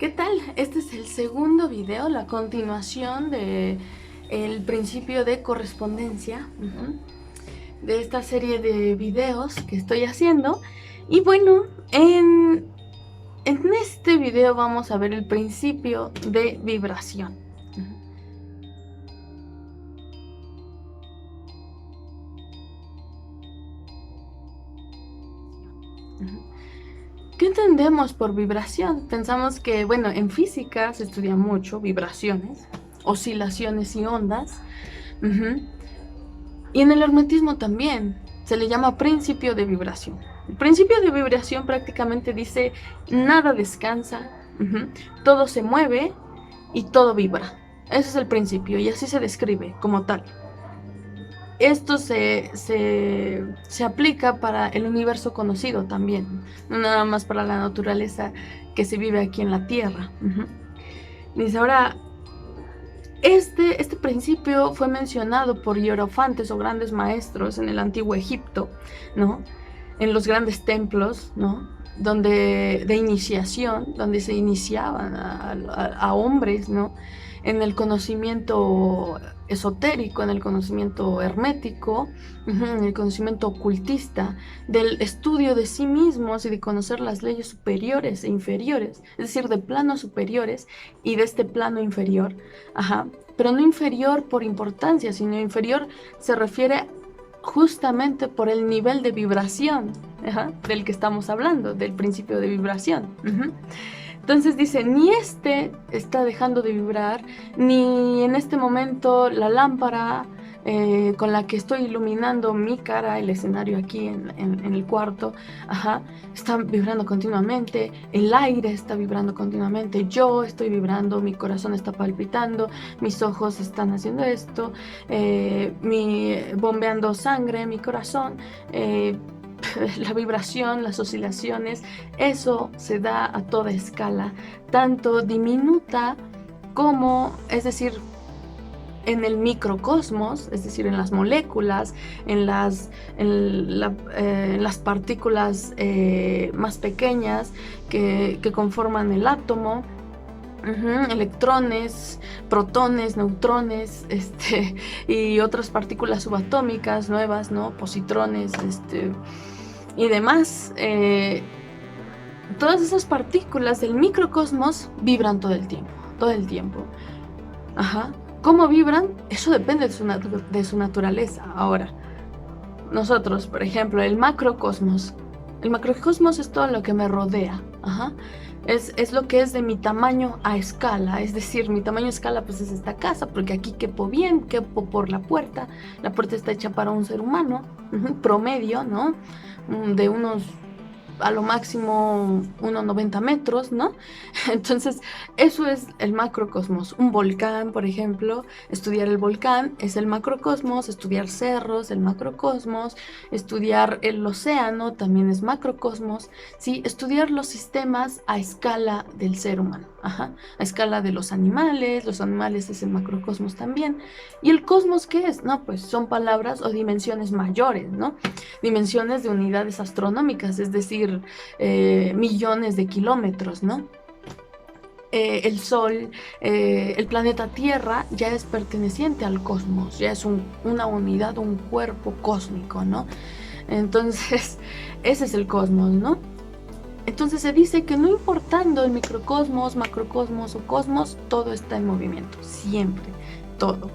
¿Qué tal? Este es el segundo video, la continuación de el principio de correspondencia, de esta serie de videos que estoy haciendo. Y bueno, en este video vamos a ver el principio de vibración. ¿Qué entendemos por vibración? Pensamos que, bueno, en física se estudia mucho vibraciones, oscilaciones y ondas. Y en el hermetismo también se le llama principio de vibración. El principio de vibración prácticamente dice nada descansa, todo se mueve y todo vibra. Ese es el principio y así se describe como tal. Esto se aplica para el universo conocido también, no nada más para la naturaleza que se vive aquí en la Tierra. Dice ahora, este principio fue mencionado por hierofantes o grandes maestros en el antiguo Egipto, ¿no? En los grandes templos, ¿no? De iniciación, donde se iniciaban a hombres, ¿no? En el conocimiento esotérico, en el conocimiento hermético, en el conocimiento ocultista, del estudio de sí mismos y de conocer las leyes superiores e inferiores, es decir, de planos superiores y de este plano inferior, pero no inferior por importancia, sino inferior se refiere justamente por el nivel de vibración del que estamos hablando, del principio de vibración. Entonces dice, ni este está dejando de vibrar, ni en este momento la lámpara con la que estoy iluminando mi cara, el escenario aquí en el cuarto, está vibrando continuamente, el aire está vibrando continuamente, yo estoy vibrando, mi corazón está palpitando, mis ojos están haciendo esto, bombeando sangre, mi corazón, la vibración, las oscilaciones, eso se da a toda escala, tanto diminuta como, es decir, en el microcosmos, es decir, en las moléculas, en las partículas más pequeñas que conforman el átomo, electrones, protones, neutrones, y otras partículas subatómicas nuevas, ¿no? Positrones, y demás. Todas esas partículas del microcosmos vibran todo el tiempo. ¿Cómo vibran? Eso depende de su naturaleza. Ahora, nosotros, por ejemplo, el macrocosmos es todo lo que me rodea. Es lo que es de mi tamaño a escala, es decir, mi tamaño a escala pues es esta casa, porque aquí quepo bien, quepo por la puerta está hecha para un ser humano, promedio, ¿no? De unos, a lo máximo, unos 90 metros, ¿no? Entonces, eso es el macrocosmos. Un volcán, por ejemplo, estudiar el volcán es el macrocosmos, estudiar cerros, el macrocosmos, estudiar el océano también es macrocosmos, ¿sí? Estudiar los sistemas a escala del ser humano, a escala de los animales es el macrocosmos también. ¿Y el cosmos qué es? No, pues son palabras o dimensiones mayores, ¿no? Dimensiones de unidades astronómicas, es decir, millones de kilómetros, ¿no? El Sol, el planeta Tierra ya es perteneciente al cosmos, ya es una unidad, un cuerpo cósmico, ¿no? Entonces, ese es el cosmos, ¿no? Entonces se dice que no importando el microcosmos, macrocosmos o cosmos, todo está en movimiento, siempre, todo.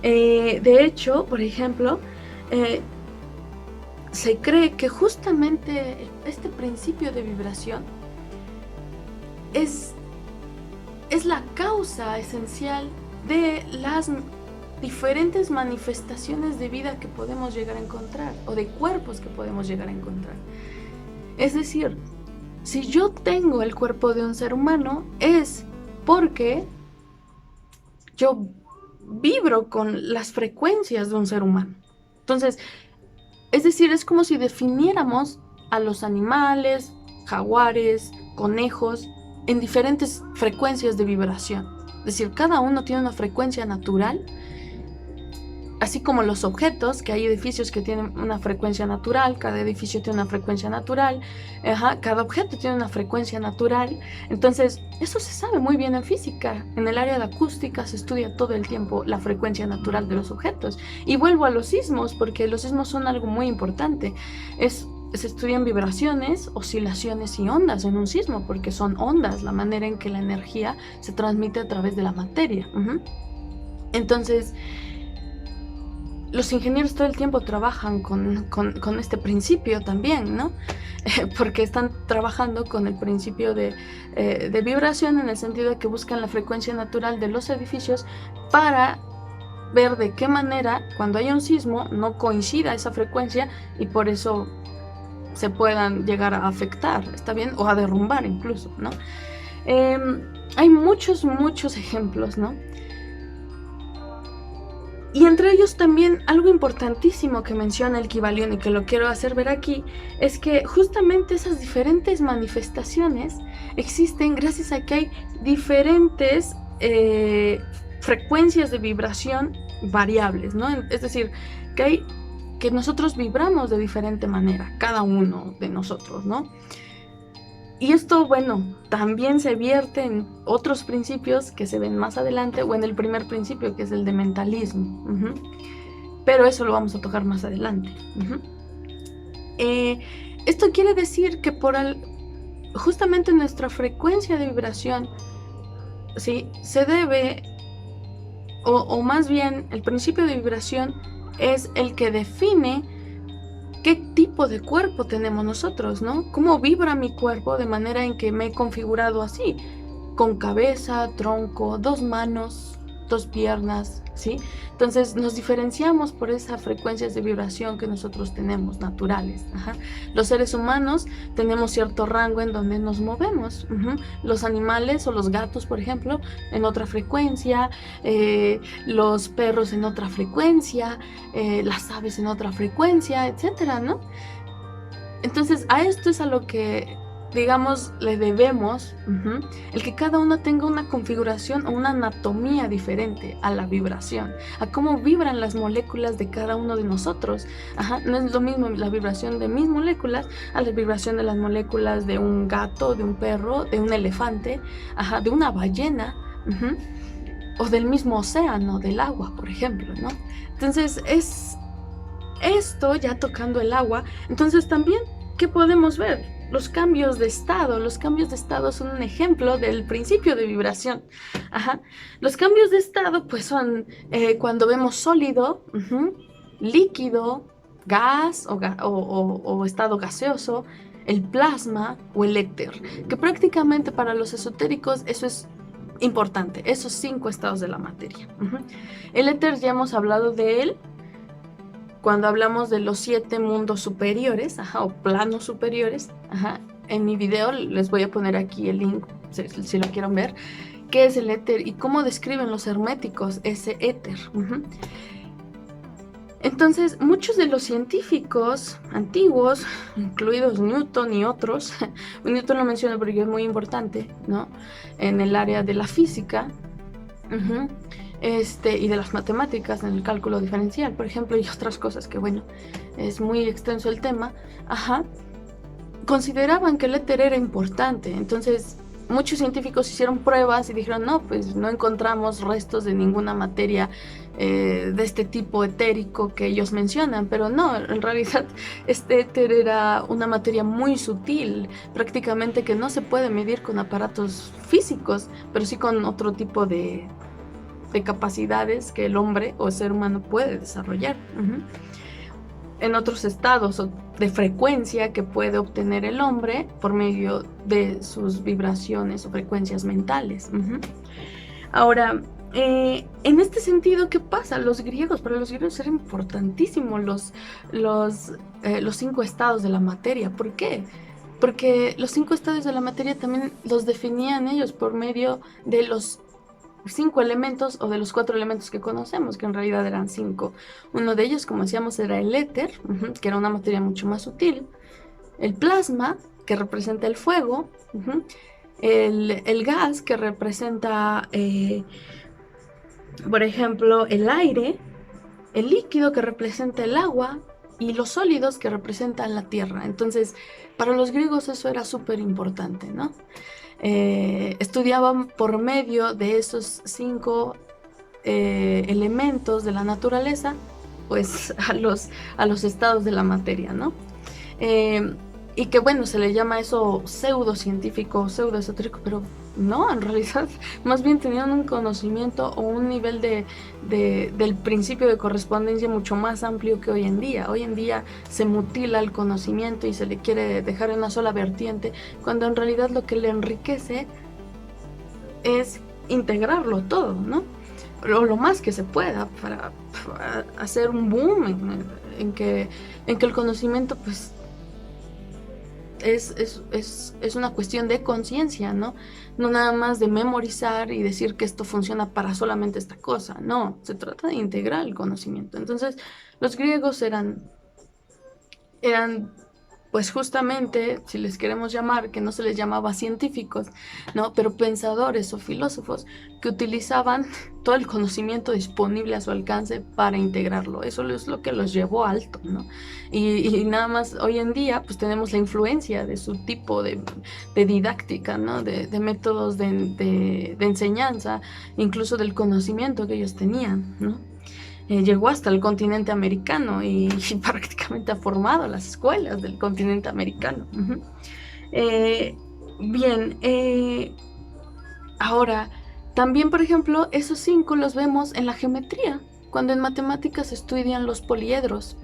De hecho, por ejemplo, se cree que justamente este principio de vibración es la causa esencial de las diferentes manifestaciones de vida que podemos llegar a encontrar o de cuerpos que podemos llegar a encontrar. Es decir, si yo tengo el cuerpo de un ser humano es porque yo vibro con las frecuencias de un ser humano. Entonces, es decir, es como si definiéramos a los animales, jaguares, conejos, en diferentes frecuencias de vibración. Es decir, cada uno tiene una frecuencia natural así como los objetos, que hay edificios que tienen una frecuencia natural, cada edificio tiene una frecuencia natural, cada objeto tiene una frecuencia natural. Entonces, eso se sabe muy bien en física. En el área de acústica se estudia todo el tiempo la frecuencia natural de los objetos. Y vuelvo a los sismos, porque los sismos son algo muy importante. Se estudian vibraciones, oscilaciones y ondas en un sismo, porque son ondas, la manera en que la energía se transmite a través de la materia. Entonces, los ingenieros todo el tiempo trabajan con este principio también, ¿no? Porque están trabajando con el principio de vibración, en el sentido de que buscan la frecuencia natural de los edificios para ver de qué manera, cuando haya un sismo, no coincida esa frecuencia y por eso se puedan llegar a afectar, ¿está bien? O a derrumbar incluso, ¿no? Hay muchos ejemplos, ¿no? Y entre ellos también algo importantísimo que menciona el Kybalión y que lo quiero hacer ver aquí, es que justamente esas diferentes manifestaciones existen gracias a que hay diferentes frecuencias de vibración variables, ¿no? Es decir, que nosotros vibramos de diferente manera, cada uno de nosotros, ¿no? Y esto, bueno, también se vierte en otros principios que se ven más adelante, o en el primer principio, que es el de mentalismo. Pero eso lo vamos a tocar más adelante. Esto quiere decir que justamente nuestra frecuencia de vibración, ¿sí?, se debe, o más bien el principio de vibración es el que define qué tipo de cuerpo tenemos nosotros, ¿no? Cómo vibra mi cuerpo, de manera en que me he configurado así, con cabeza, tronco, 2 manos, 2 piernas, ¿sí? Entonces nos diferenciamos por esas frecuencias de vibración que nosotros tenemos, naturales. Los seres humanos tenemos cierto rango en donde nos movemos. Los animales o los gatos, por ejemplo, en otra frecuencia, los perros en otra frecuencia, las aves en otra frecuencia, etcétera, ¿no? Entonces, a esto es a lo que, digamos, le debemos el que cada uno tenga una configuración o una anatomía diferente a la vibración, a cómo vibran las moléculas de cada uno de nosotros. No es lo mismo la vibración de mis moléculas a la vibración de las moléculas de un gato, de un perro, de un elefante, de una ballena, o del mismo océano, del agua, por ejemplo, ¿no? Entonces, es esto ya tocando el agua. Entonces también, ¿qué podemos ver? Los cambios de estado. Los cambios de estado son un ejemplo del principio de vibración. Los cambios de estado pues son cuando vemos sólido, líquido, gas o estado gaseoso, el plasma o el éter, que prácticamente para los esotéricos eso es importante, esos 5 estados de la materia. El éter ya hemos hablado de él cuando hablamos de los 7 mundos superiores, o planos superiores. En mi video les voy a poner aquí el link, si lo quieren ver, qué es el éter y cómo describen los herméticos ese éter. Entonces, muchos de los científicos antiguos, incluidos Newton y otros, Newton lo menciono porque es muy importante, ¿no?, en el área de la física, y de las matemáticas, en el cálculo diferencial, por ejemplo, y otras cosas que, bueno, es muy extenso el tema, consideraban que el éter era importante. Entonces, muchos científicos hicieron pruebas y dijeron, no, pues no encontramos restos de ninguna materia de este tipo etérico que ellos mencionan, pero no, en realidad este éter era una materia muy sutil, prácticamente que no se puede medir con aparatos físicos, pero sí con otro tipo de capacidades que el hombre o el ser humano puede desarrollar en otros estados de frecuencia que puede obtener el hombre por medio de sus vibraciones o frecuencias mentales. Ahora, en este sentido, ¿qué pasa? Para los griegos era importantísimo los 5 estados de la materia. ¿Por qué? Porque los 5 estados de la materia también los definían ellos por medio de los 5 elementos, o de los 4 elementos que conocemos, que en realidad eran 5. Uno de ellos, como decíamos, era el éter, que era una materia mucho más sutil. El plasma, que representa el fuego. El gas, que representa, por ejemplo, el aire. el líquido que representa el agua y los sólidos que representan la tierra. Entonces, para los griegos eso era súper importante, ¿no? Estudiaban por medio de esos 5 elementos de la naturaleza, pues a los estados de la materia, ¿no? Y que bueno, se le llama eso pseudocientífico, pseudoesotérico, pero no, en realidad más bien tenían un conocimiento o un nivel del principio de correspondencia mucho más amplio que hoy en día. Hoy en día se mutila el conocimiento y se le quiere dejar en una sola vertiente, cuando en realidad lo que le enriquece es integrarlo todo, ¿no? Lo más que se pueda para hacer un boom en que el conocimiento pues es una cuestión de conciencia, ¿no? No nada más de memorizar y decir que esto funciona para solamente esta cosa, no, se trata de integrar el conocimiento. Entonces, los griegos eran pues justamente, si les queremos llamar, que no se les llamaba científicos, ¿no? Pero pensadores o filósofos que utilizaban todo el conocimiento disponible a su alcance para integrarlo. Eso es lo que los llevó alto, ¿no? Y nada más hoy en día, pues tenemos la influencia de su tipo de didáctica, ¿no? De métodos de enseñanza, incluso del conocimiento que ellos tenían, ¿no? Llegó hasta el continente americano y prácticamente ha formado las escuelas del continente americano. Bien, ahora, también, por ejemplo, esos 5 los vemos en la geometría, cuando en matemáticas se estudian los poliedros.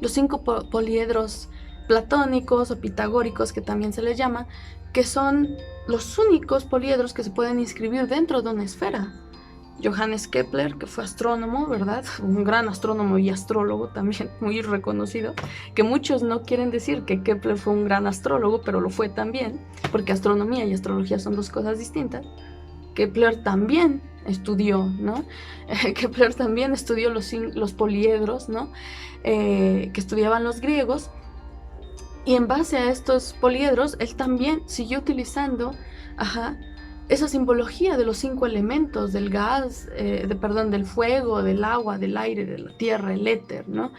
Los 5 poliedros platónicos o pitagóricos, que también se les llama, que son los únicos poliedros que se pueden inscribir dentro de una esfera. Johannes Kepler, que fue astrónomo, ¿verdad? Un gran astrónomo y astrólogo también, muy reconocido, que muchos no quieren decir que Kepler fue un gran astrólogo, pero lo fue también, porque astronomía y astrología son 2 cosas distintas. Kepler también estudió, ¿no? Kepler también estudió los poliedros, ¿no? Que estudiaban los griegos, y en base a estos poliedros, él también siguió utilizando, esa simbología de los 5 elementos, del gas, del fuego, del agua, del aire, de la tierra, el éter, ¿no?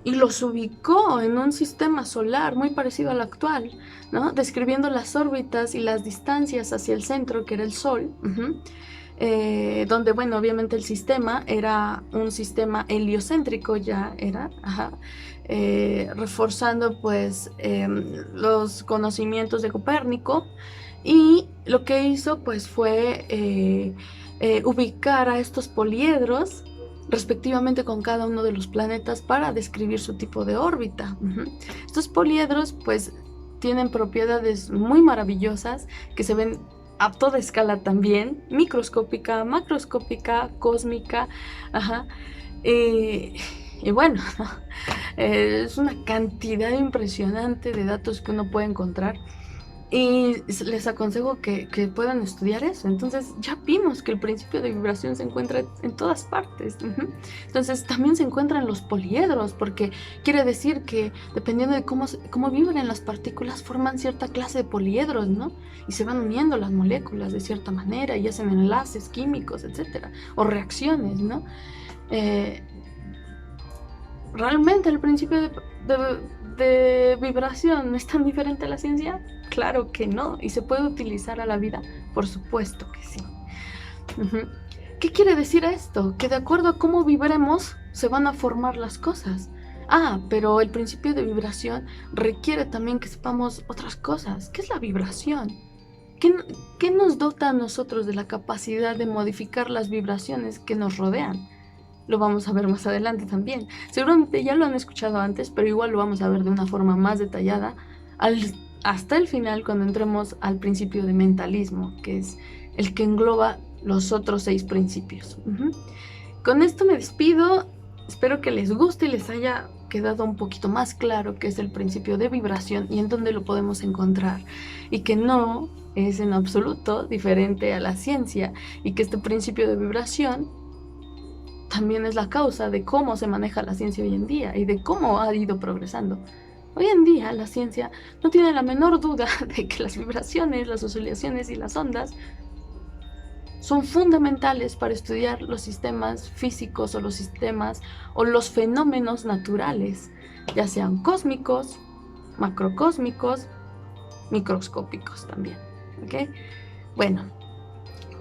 Y los ubicó en un sistema solar muy parecido al actual, ¿no? Describiendo las órbitas y las distancias hacia el centro, que era el Sol, donde, bueno, obviamente el sistema era un sistema heliocéntrico, reforzando, pues, los conocimientos de Copérnico. Y lo que hizo, pues, fue ubicar a estos poliedros respectivamente con cada uno de los planetas para describir su tipo de órbita. Estos poliedros, pues, tienen propiedades muy maravillosas que se ven a toda escala también, microscópica, macroscópica, cósmica, y bueno, es una cantidad impresionante de datos que uno puede encontrar. Y les aconsejo que puedan estudiar eso. Entonces ya vimos que el principio de vibración se encuentra en todas partes. Entonces también se encuentra en los poliedros, porque quiere decir que dependiendo de cómo vibran las partículas, forman cierta clase de poliedros, ¿no? Y se van uniendo las moléculas de cierta manera y hacen enlaces químicos, etcétera, o reacciones, ¿no? ¿Realmente el principio de vibración es tan diferente a la ciencia? Claro que no. ¿Y se puede utilizar a la vida? Por supuesto que sí. ¿Qué quiere decir esto? Que de acuerdo a cómo vibremos se van a formar las cosas. Pero el principio de vibración requiere también que sepamos otras cosas. ¿Qué es la vibración? ¿Qué nos dota a nosotros de la capacidad de modificar las vibraciones que nos rodean? Lo vamos a ver más adelante también. Seguramente ya lo han escuchado antes, pero igual lo vamos a ver de una forma más detallada hasta el final, cuando entremos al principio de mentalismo, que es el que engloba los otros 6 principios. Con esto me despido. Espero que les guste y les haya quedado un poquito más claro qué es el principio de vibración y en dónde lo podemos encontrar, y que no es en absoluto diferente a la ciencia, y que este principio de vibración también es la causa de cómo se maneja la ciencia hoy en día y de cómo ha ido progresando. Hoy en día la ciencia no tiene la menor duda de que las vibraciones, las oscilaciones y las ondas son fundamentales para estudiar los sistemas físicos o los sistemas o los fenómenos naturales, ya sean cósmicos, macrocósmicos, microscópicos también, ¿ok? Bueno,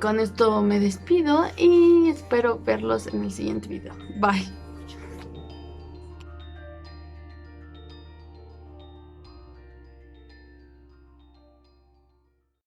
con esto me despido y espero verlos en el siguiente video. Bye.